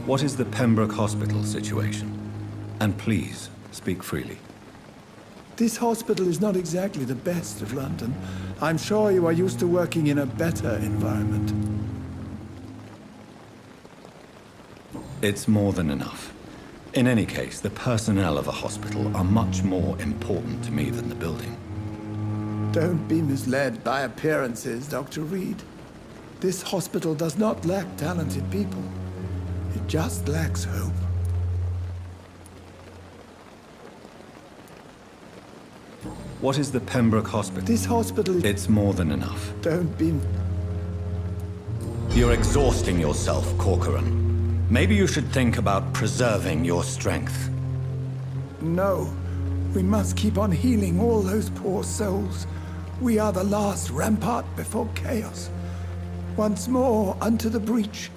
What is the Pembroke Hospital situation? And please, speak freely. This hospital is not exactly the best of London. I'm sure you are used to working in a better environment. It's more than enough. In any case, the personnel of a hospital are much more important to me than the building. Don't be misled by appearances, Dr. Reed. This hospital does not lack talented people. It just lacks hope. What is the Pembroke Hospital? This hospital is... It's more than enough. Don't be... You're exhausting yourself, Corcoran. Maybe you should think about preserving your strength. No. We must keep on healing all those poor souls. We are the last rampart before chaos. Once more, unto the breach.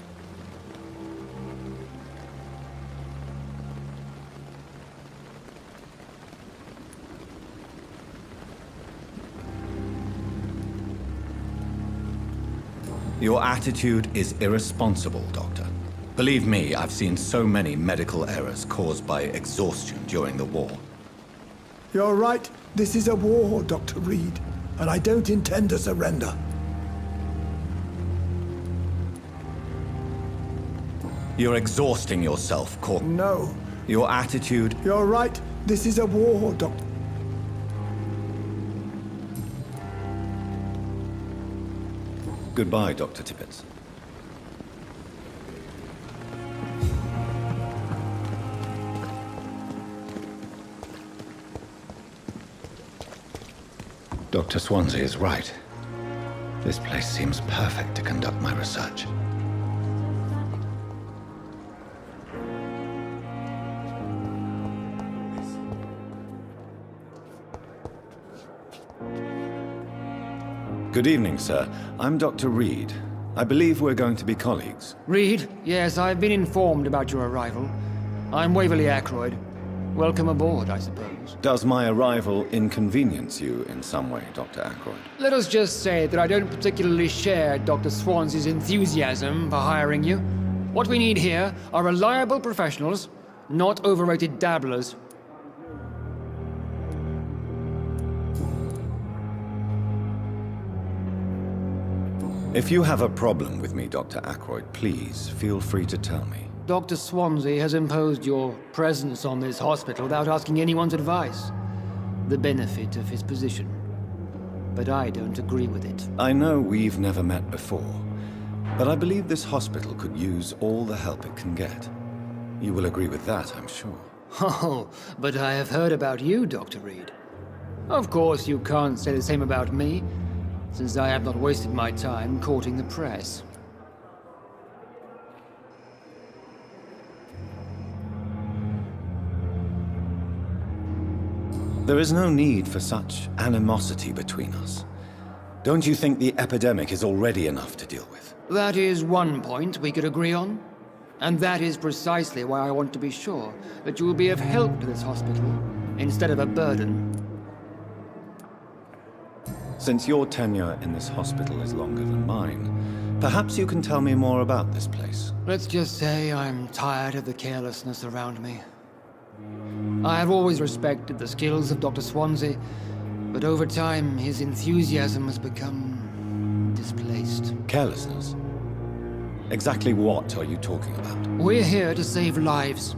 Your attitude is irresponsible, Doctor. Believe me, I've seen so many medical errors caused by exhaustion during the war. You're right. This is a war, Dr. Reed, and I don't intend to surrender. You're exhausting yourself, Corcoran. No. Your attitude... You're right. This is a war, Doctor. Goodbye, Dr. Tippett. Dr. Swansea is right. This place seems perfect to conduct my research. Good evening, sir. I'm Dr. Reed. I believe we're going to be colleagues. Reed? Yes, I've been informed about your arrival. I'm Waverly Ackroyd. Welcome aboard, I suppose. Does my arrival inconvenience you in some way, Dr. Ackroyd? Let us just say that I don't particularly share Dr. Swansea's enthusiasm for hiring you. What we need here are reliable professionals, not overrated dabblers. If you have a problem with me, Dr. Ackroyd, please feel free to tell me. Dr. Swansea has imposed your presence on this hospital without asking anyone's advice. The benefit of his position. But I don't agree with it. I know we've never met before, but I believe this hospital could use all the help it can get. You will agree with that, I'm sure. Oh, but I have heard about you, Dr. Reed. Of course, you can't say the same about me, since I have not wasted my time courting the press. There is no need for such animosity between us. Don't you think the epidemic is already enough to deal with? That is one point we could agree on. And that is precisely why I want to be sure that you will be of help to this hospital, instead of a burden. Since your tenure in this hospital is longer than mine, perhaps you can tell me more about this place. Let's just say I'm tired of the carelessness around me. I have always respected the skills of Dr. Swansea, but over time his enthusiasm has become displaced. Carelessness? Exactly what are you talking about? We're here to save lives.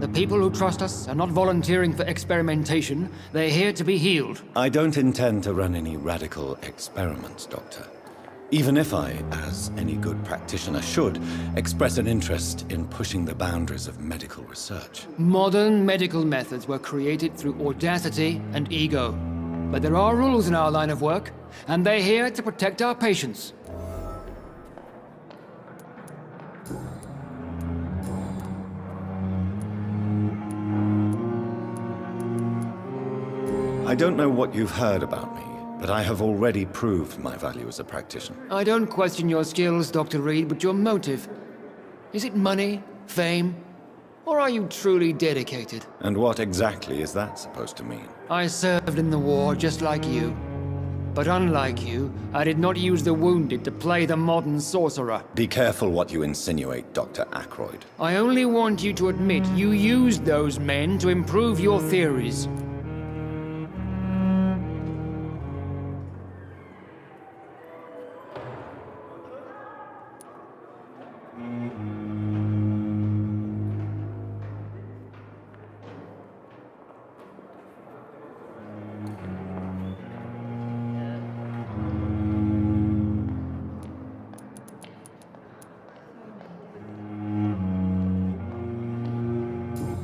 The people who trust us are not volunteering for experimentation. They're here to be healed. I don't intend to run any radical experiments, Doctor. Even if I, as any good practitioner should, express an interest in pushing the boundaries of medical research. Modern medical methods were created through audacity and ego. But there are rules in our line of work, and they're here to protect our patients. I don't know what you've heard about me, but I have already proved my value as a practitioner. I don't question your skills, Dr. Reed, but your motive. Is it money, fame, or are you truly dedicated? And what exactly is that supposed to mean? I served in the war just like you. But unlike you, I did not use the wounded to play the modern sorcerer. Be careful what you insinuate, Dr. Ackroyd. I only want you to admit you used those men to improve your theories.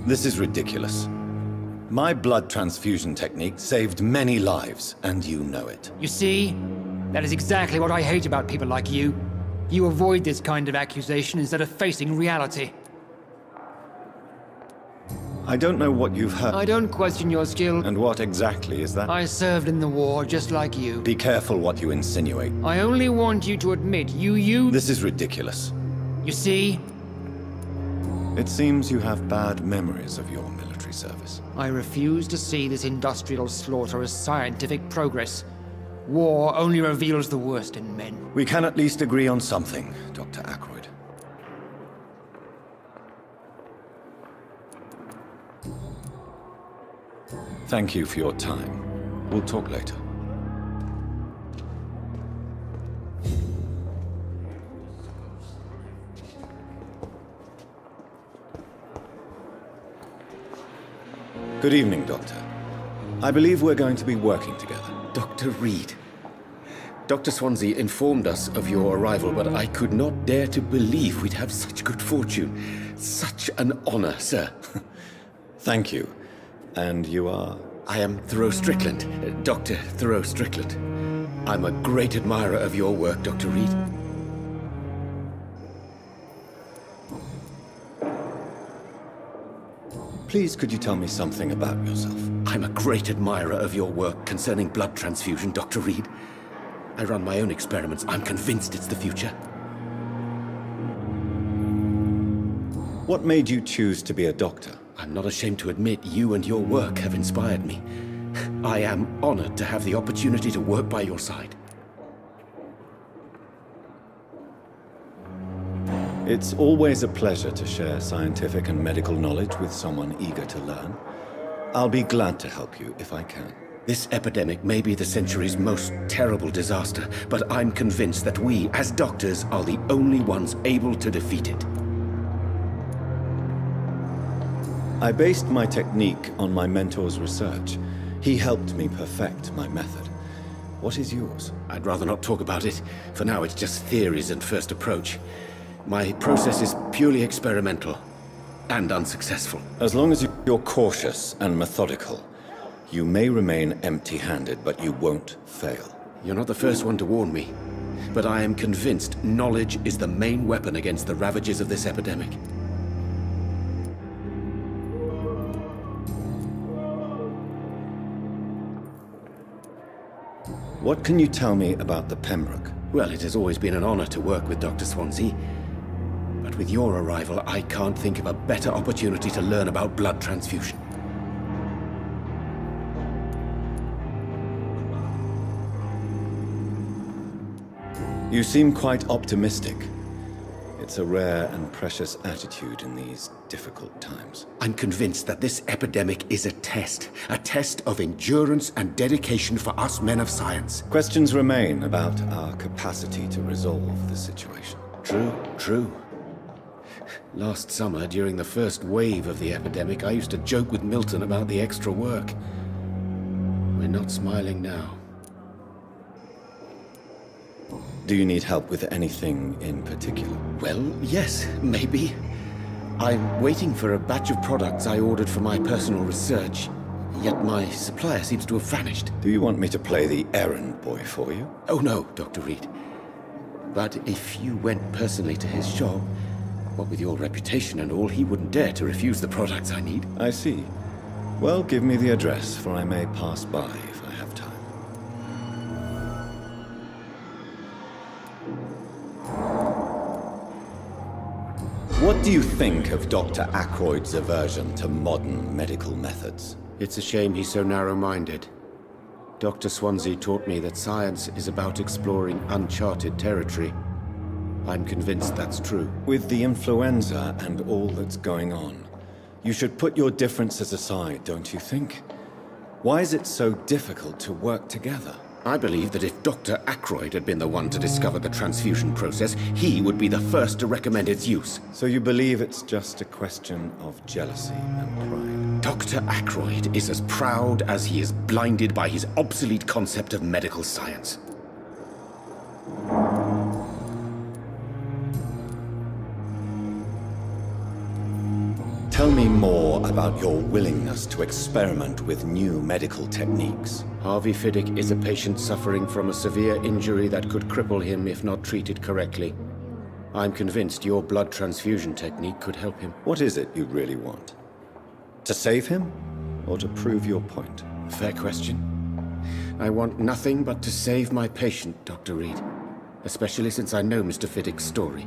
This is ridiculous. My blood transfusion technique saved many lives, and you know it. You see? That is exactly what I hate about people like you. You avoid this kind of accusation instead of facing reality. I don't know what you've heard. I don't question your skill. And what exactly is that? I served in the war just like you. Be careful what you insinuate. I only want you to admit you used... This is ridiculous. You see? It seems you have bad memories of your military service. I refuse to see this industrial slaughter as scientific progress. War only reveals the worst in men. We can at least agree on something, Dr. Ackroyd. Thank you for your time. We'll talk later. Good evening, Doctor. I believe we're going to be working together. Dr. Reed. Dr. Swansea informed us of your arrival, but I could not dare to believe we'd have such good fortune. Such an honor, sir. Thank you. And you are? I am Thoreau Strickland, Dr. Thoreau Strickland. I'm a great admirer of your work, Dr. Reed. Please, could you tell me something about yourself? I'm a great admirer of your work concerning blood transfusion, Dr. Reed. I run my own experiments. I'm convinced it's the future. What made you choose to be a doctor? I'm not ashamed to admit you and your work have inspired me. I am honored to have the opportunity to work by your side. It's always a pleasure to share scientific and medical knowledge with someone eager to learn. I'll be glad to help you if I can. This epidemic may be the century's most terrible disaster, but I'm convinced that we, as doctors, are the only ones able to defeat it. I based my technique on my mentor's research. He helped me perfect my method. What is yours? I'd rather not talk about it. For now, it's just theories and first approach. My process is purely experimental and unsuccessful. As long as you're cautious and methodical, you may remain empty-handed, but you won't fail. You're not the first one to warn me, but I am convinced knowledge is the main weapon against the ravages of this epidemic. What can you tell me about the Pembroke? Well, it has always been an honor to work with Dr. Swansea. But with your arrival, I can't think of a better opportunity to learn about blood transfusion. You seem quite optimistic. It's a rare and precious attitude in these difficult times. I'm convinced that this epidemic is a test of endurance and dedication for us men of science. Questions remain about our capacity to resolve the situation. True. Last summer, during the first wave of the epidemic, I used to joke with Milton about the extra work. We're not smiling now. Do you need help with anything in particular? Well, yes, maybe. I'm waiting for a batch of products I ordered for my personal research, yet my supplier seems to have vanished. Do you want me to play the errand boy for you? Oh no, Dr. Reed. But if you went personally to his shop, what with your reputation and all, he wouldn't dare to refuse the products I need. I see. Well, give me the address, for I may pass by if I have time. What do you think of Dr. Ackroyd's aversion to modern medical methods? It's a shame he's so narrow-minded. Dr. Swansea taught me that science is about exploring uncharted territory. I'm convinced that's true. With the influenza and all that's going on, you should put your differences aside, don't you think? Why is it so difficult to work together? I believe that if Dr. Ackroyd had been the one to discover the transfusion process, he would be the first to recommend its use. So you believe it's just a question of jealousy and pride? Dr. Ackroyd is as proud as he is blinded by his obsolete concept of medical science. Tell me more about your willingness to experiment with new medical techniques. Harvey Fiddick is a patient suffering from a severe injury that could cripple him if not treated correctly. I'm convinced your blood transfusion technique could help him. What is it you really want? To save him, or to prove your point? Fair question. I want nothing but to save my patient, Dr. Reed. Especially since I know Mr. Fiddick's story.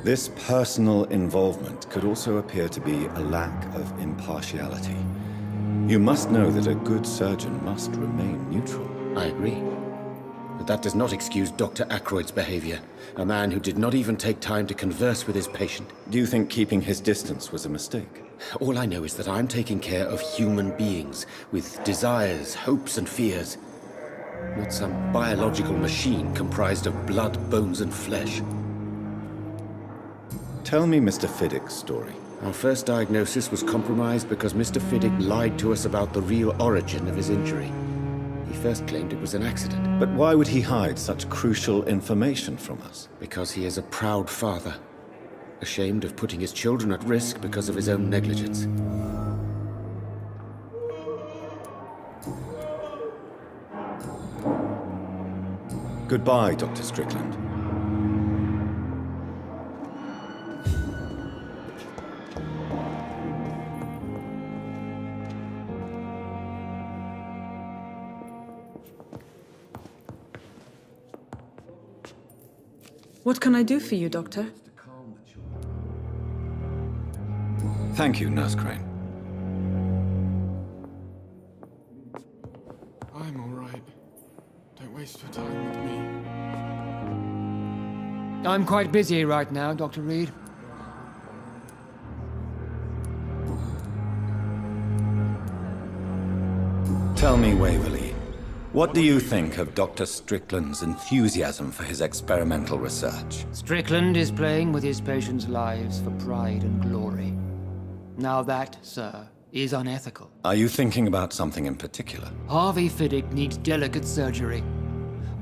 This personal involvement could also appear to be a lack of impartiality. You must know that a good surgeon must remain neutral. I agree. But that does not excuse Dr. Ackroyd's behavior. A man who did not even take time to converse with his patient. Do you think keeping his distance was a mistake? All I know is that I'm taking care of human beings with desires, hopes, and fears. Not some biological machine comprised of blood, bones, and flesh. Tell me Mr. Fiddick's story. Our first diagnosis was compromised because Mr. Fiddick lied to us about the real origin of his injury. He first claimed it was an accident. But why would he hide such crucial information from us? Because he is a proud father, ashamed of putting his children at risk because of his own negligence. Goodbye, Dr. Strickland. What can I do for you, Doctor? Thank you, Nurse Crane. I'm all right. Don't waste your time with me. I'm quite busy right now, Dr. Reed. Tell me, Waverly, what do you think of Dr. Strickland's enthusiasm for his experimental research? Strickland is playing with his patients' lives for pride and glory. Now that, sir, is unethical. Are you thinking about something in particular? Harvey Fiddick needs delicate surgery.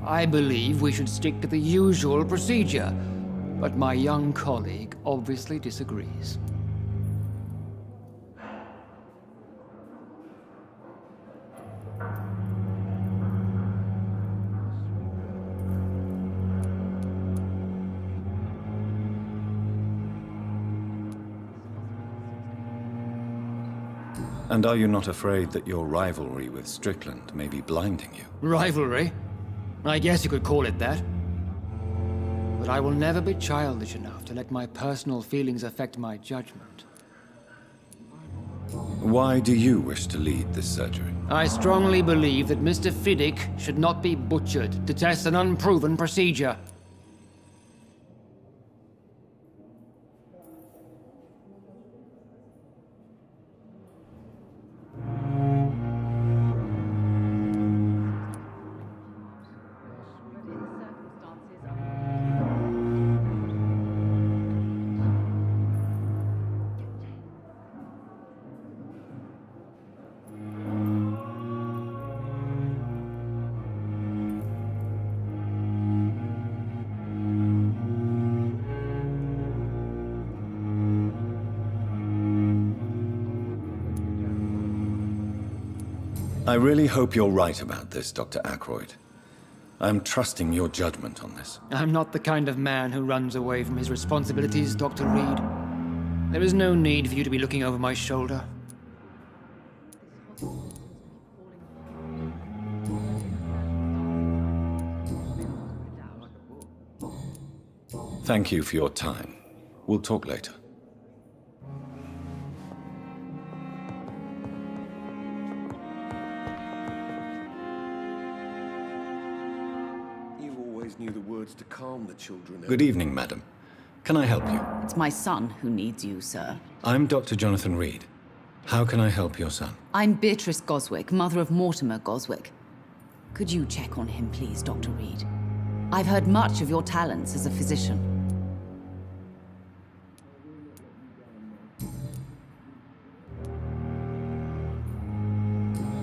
I believe we should stick to the usual procedure, but my young colleague obviously disagrees. And are you not afraid that your rivalry with Strickland may be blinding you? Rivalry? I guess you could call it that. But I will never be childish enough to let my personal feelings affect my judgment. Why do you wish to lead this surgery? I strongly believe that Mr. Fiddick should not be butchered to test an unproven procedure. I really hope you're right about this, Dr. Ackroyd. I'm trusting your judgment on this. I'm not the kind of man who runs away from his responsibilities, Dr. Reed. There is no need for you to be looking over my shoulder. Thank you for your time. We'll talk later. always knew the words to calm the children. Good evening, madam. Can I help you? It's my son who needs you, sir. I'm Dr. Jonathan Reed. How can I help your son? I'm Beatrice Goswick, mother of Mortimer Goswick. Could you check on him, please, Dr. Reed? I've heard much of your talents as a physician.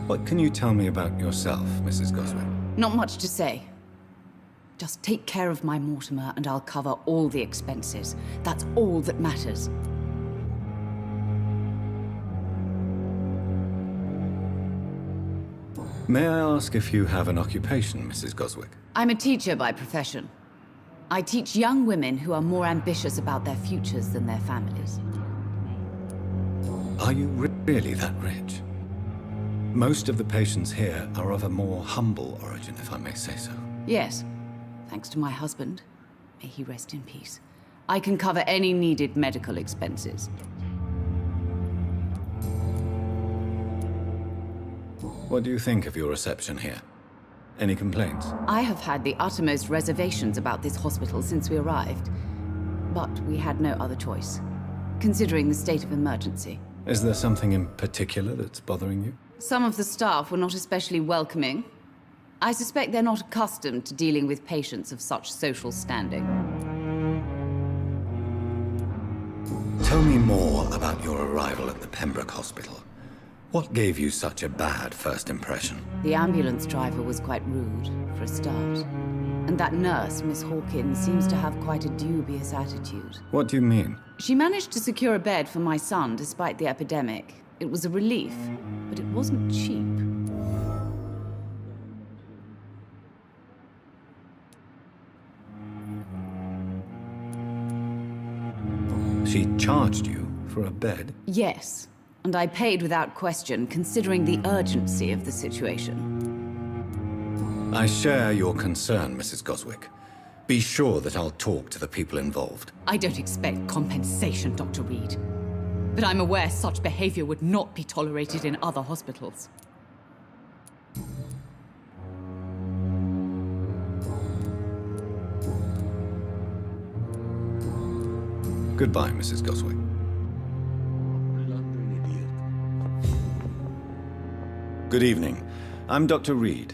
What can you tell me about yourself, Mrs. Goswick? Not much to say. Just take care of my Mortimer and I'll cover all the expenses. That's all that matters. May I ask if you have an occupation, Mrs. Goswick? I'm a teacher by profession. I teach young women who are more ambitious about their futures than their families. Are you really that rich? Most of the patients here are of a more humble origin, if I may say so. Yes, thanks to my husband. May he rest in peace. I can cover any needed medical expenses. What do you think of your reception here? Any complaints? I have had the uttermost reservations about this hospital since we arrived. But we had no other choice, considering the state of emergency. Is there something in particular that's bothering you? Some of the staff were not especially welcoming. I suspect they're not accustomed to dealing with patients of such social standing. Tell me more about your arrival at the Pembroke Hospital. What gave you such a bad first impression? The ambulance driver was quite rude, for a start. And that nurse, Miss Hawkins, seems to have quite a dubious attitude. What do you mean? She managed to secure a bed for my son despite the epidemic. It was a relief, but it wasn't cheap. She charged you for a bed? Yes, and I paid without question, considering the urgency of the situation. I share your concern, Mrs. Goswick. Be sure that I'll talk to the people involved. I don't expect compensation, Dr. Reed. But I'm aware such behavior would not be tolerated in other hospitals. Goodbye, Mrs. Goswick. Good evening. I'm Dr. Reed.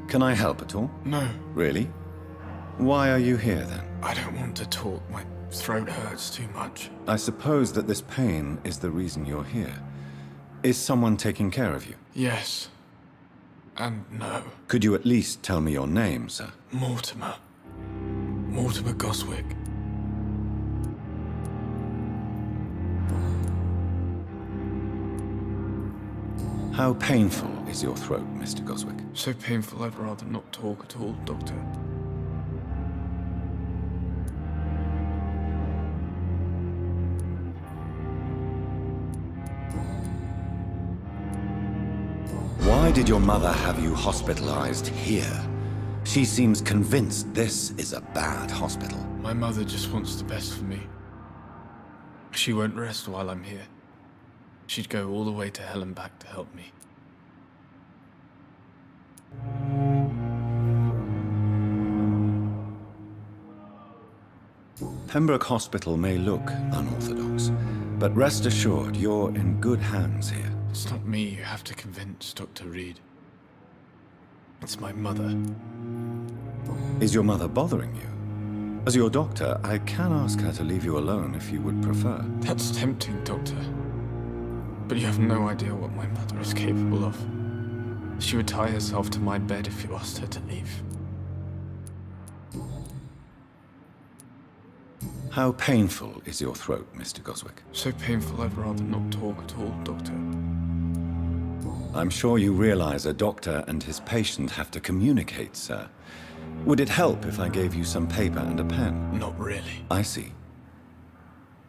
Can I help at all? No, Really? Why are you here, then? I don't want to talk. My throat hurts too much. I suppose that this pain is the reason you're here. Is someone taking care of you? Yes. And no. Could you at least tell me your name, sir? Mortimer. Mortimer Goswick. How painful is your throat, Mr. Goswick? So painful I'd rather not talk at all, Doctor. Why did your mother have you hospitalized here? She seems convinced this is a bad hospital. My mother just wants the best for me. She won't rest while I'm here. She'd go all the way to hell and back to help me. Pembroke Hospital may look unorthodox, but rest assured you're in good hands here. It's not me you have to convince, Dr. Reed. It's my mother. Is your mother bothering you? As your doctor, I can ask her to leave you alone if you would prefer. That's tempting, Doctor. But you have no idea what my mother is capable of. She would tie herself to my bed if you asked her to leave. How painful is your throat, Mr. Goswick? So painful I'd rather not talk at all, Doctor. I'm sure you realize a doctor and his patient have to communicate, sir. Would it help if I gave you some paper and a pen? Not really. I see.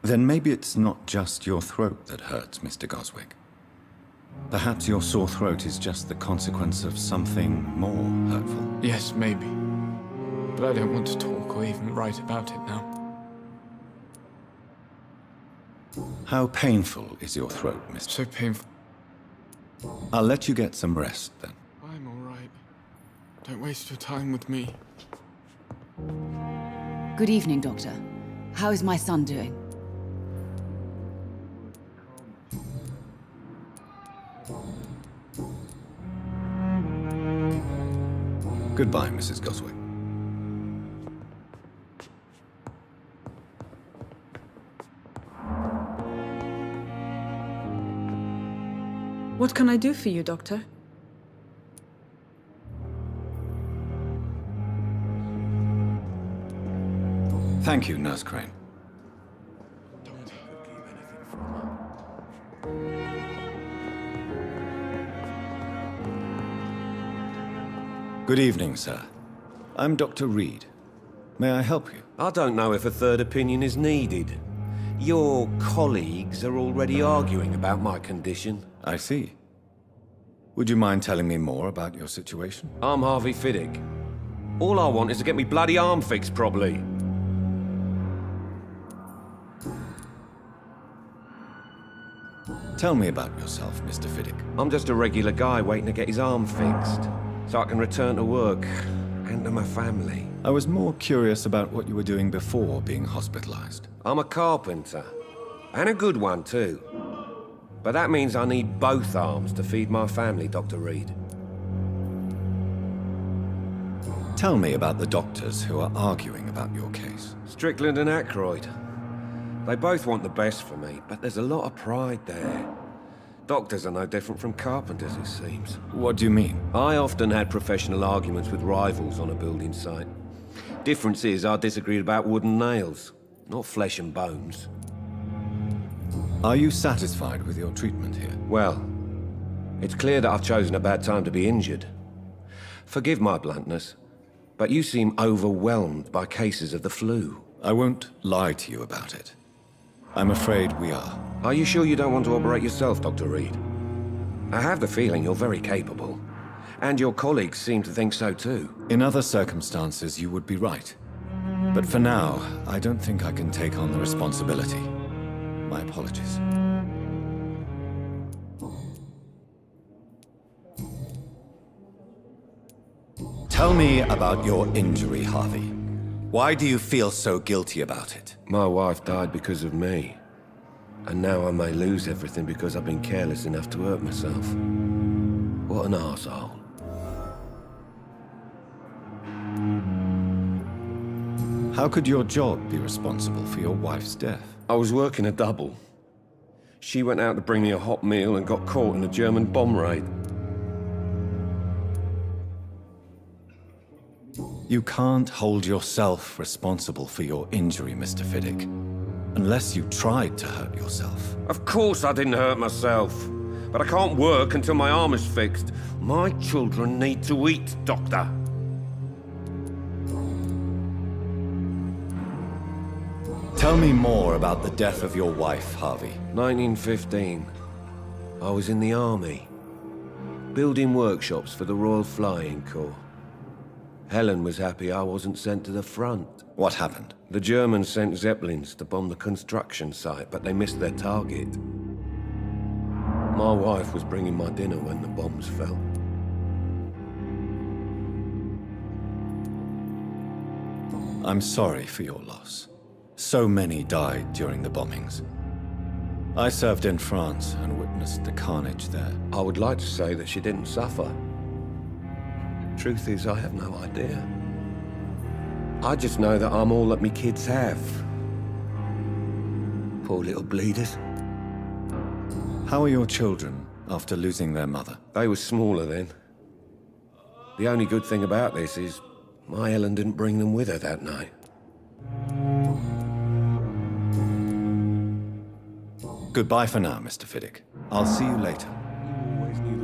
Then maybe it's not just your throat that hurts, Mr. Goswick. Perhaps your sore throat is just the consequence of something more hurtful. Yes, maybe. But I don't want to talk or even write about it now. How painful is your throat, Mr. So painful. I'll let you get some rest, then. I'm all right. Don't waste your time with me. Good evening, Doctor. How is my son doing? Goodbye, Mrs. Goswick. What can I do for you, Doctor? Thank you, Nurse Crane. Good evening, sir. I'm Dr. Reed. May I help you? I don't know if a third opinion is needed. Your colleagues are already arguing about my condition. I see. Would you mind telling me more about your situation? I'm Harvey Fiddick. All I want is to get me bloody arm fixed properly. Tell me about yourself, Mr. Fiddick. I'm just a regular guy waiting to get his arm fixed, so I can return to work and to my family. I was more curious about what you were doing before being hospitalized. I'm a carpenter, and a good one too. But that means I need both arms to feed my family, Dr. Reed. Tell me about the doctors who are arguing about your case. Strickland and Aykroyd. They both want the best for me, but there's a lot of pride there. Doctors are no different from carpenters, it seems. What do you mean? I often had professional arguments with rivals on a building site. Difference is, I disagreed about wooden nails, not flesh and bones. Are you satisfied with your treatment here? Well, it's clear that I've chosen a bad time to be injured. Forgive my bluntness, but you seem overwhelmed by cases of the flu. I won't lie to you about it. I'm afraid we are. Are you sure you don't want to operate yourself, Dr. Reed? I have the feeling you're very capable. And your colleagues seem to think so too. In other circumstances, you would be right. But for now, I don't think I can take on the responsibility. My apologies. Tell me about your injury, Harvey. Why do you feel so guilty about it? My wife died because of me. And now I may lose everything because I've been careless enough to hurt myself. What an arsehole. How could your job be responsible for your wife's death? I was working a double. She went out to bring me a hot meal and got caught in a German bomb raid. You can't hold yourself responsible for your injury, Mr. Fiddick. Unless you tried to hurt yourself. Of course I didn't hurt myself. But I can't work until my arm is fixed. My children need to eat, Doctor. Tell me more about the death of your wife, Harvey. 1915. I was in the army. Building workshops for the Royal Flying Corps. Helen was happy I wasn't sent to the front. What happened? The Germans sent Zeppelins to bomb the construction site, but they missed their target. My wife was bringing my dinner when the bombs fell. I'm sorry for your loss. So many died during the bombings. I served in France and witnessed the carnage there. I would like to say that she didn't suffer. Truth is, I have no idea. I just know that I'm all that me kids have. Poor little bleeders. How are your children after losing their mother? They were smaller then. The only good thing about this is my Helen didn't bring them with her that night. Goodbye for now, Mr. Fiddick. I'll see you later. You always knew the